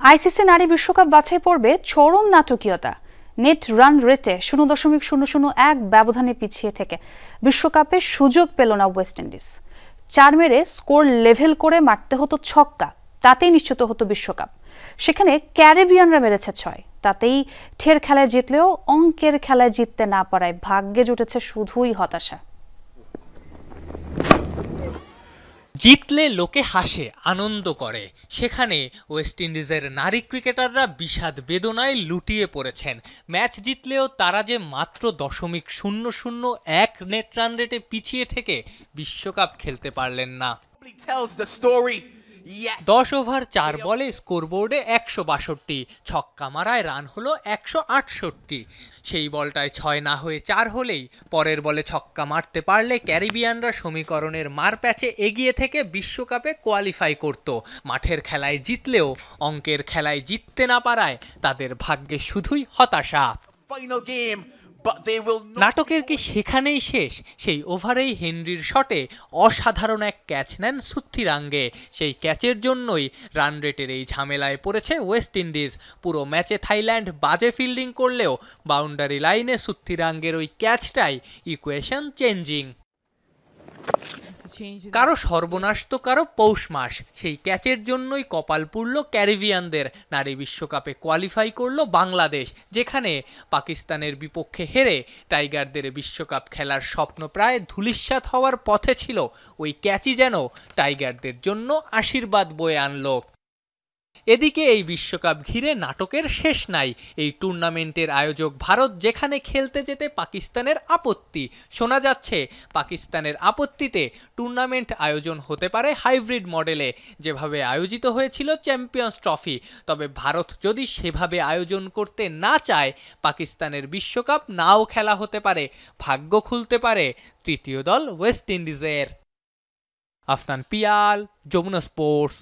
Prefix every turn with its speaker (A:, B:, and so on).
A: ICC নারী বিশ্বকাপ বাছাই পর্বে চরম নাটকীয়তা। নেট রান রেটে 0.001 ব্যবধানে পিছিয়ে থেকে বিশ্বকাপে সুযোগ পেল না ওয়েস্ট ইন্ডিজ। 4 মেরে স্কোর লেভেল করে মারতে হতো ছক্কা, তাতেই নিশ্চিত হতো বিশ্বকাপ। সেখানে ক্যারিবিয়ানরা মেরেছে 6, তাতেই ঠের খেলায় জিতলেও অঙ্কের খেলায় জিততে না পারায় ভাগ্যে জুটেছে শুধুই হতাশা।
B: জিতলে লোকে হাসে, আনন্দ করে, সেখানে ওয়েস্ট ইন্ডিজের নারী ক্রিকেটাররা বিষাদ বেদনায় লুটিয়ে পড়েছেন। ম্যাচ জিতলেও তারা যে মাত্র 0.001 নেট রান রেটে পিছিয়ে থেকে বিশ্বকাপ খেলতে পারলেন না। 10 ওভার 4 বলে স্কোরবোর্ডে 162, ছক্কা মারায় রান হলো 168। সেই বলটায় 6 না হয়ে 4 হলেই পরের বলে ছক্কা মারতে পারলে ক্যারিবিয়ানরা সমীকরণের মারপ্যাচে এগিয়ে থেকে বিশ্বকাপে কোয়ালিফাই করত। মাঠের খেলায় জিতলেও অঙ্কের খেলায় জিততে না পারায় তাদের ভাগ্যে শুধুই হতাশা। নাটকের কি সেখানেই শেষ? সেই ওভারেই হেনরির শটে অসাধারণ এক ক্যাচ নেন সুত্থিরাঙ্গে। সেই ক্যাচের জন্যই রান রেটের এই ঝামেলায় পড়েছে ওয়েস্ট ইন্ডিজ। পুরো ম্যাচে থাইল্যান্ড বাজে ফিল্ডিং করলেও বাউন্ডারি লাইনে সুত্থিরাঙ্গের ওই ক্যাচটাই ইকুয়েশন চেঞ্জিং। কারো সর্বনাশ তো কারো পৌষ মাস। সেই ক্যাচের জন্যই কপাল পুড়ল ক্যারিবিয়ানদের। নারী বিশ্বকাপে কোয়ালিফাই করলো বাংলাদেশ, যেখানে পাকিস্তানের বিপক্ষে হেরে টাইগারদের বিশ্বকাপ খেলার স্বপ্ন প্রায় ধূলিসাৎ হওয়ার পথে ছিল। ওই ক্যাচই যেন টাইগারদের জন্য আশীর্বাদ বয়ে আনলো। এদিকে এই বিশ্বকাপ ঘিরে নাটকের শেষ নাই। এই টুর্নামেন্টের আয়োজক ভারত, যেখানে খেলতে যেতে পাকিস্তানের আপত্তি। শোনা যাচ্ছে পাকিস্তানের আপত্তিতে টুর্নামেন্ট আয়োজন হতে পারে হাইব্রিড মডেলে, যেভাবে আয়োজিত হয়েছিল চ্যাম্পিয়ন্স ট্রফি। তবে ভারত যদি সেভাবে আয়োজন করতে না চায়, পাকিস্তানের বিশ্বকাপ নাও খেলা হতে পারে। ভাগ্য খুলতে পারে তৃতীয় দল ওয়েস্ট ইন্ডিজের। আফনান পিয়াল, যমুনা স্পোর্টস।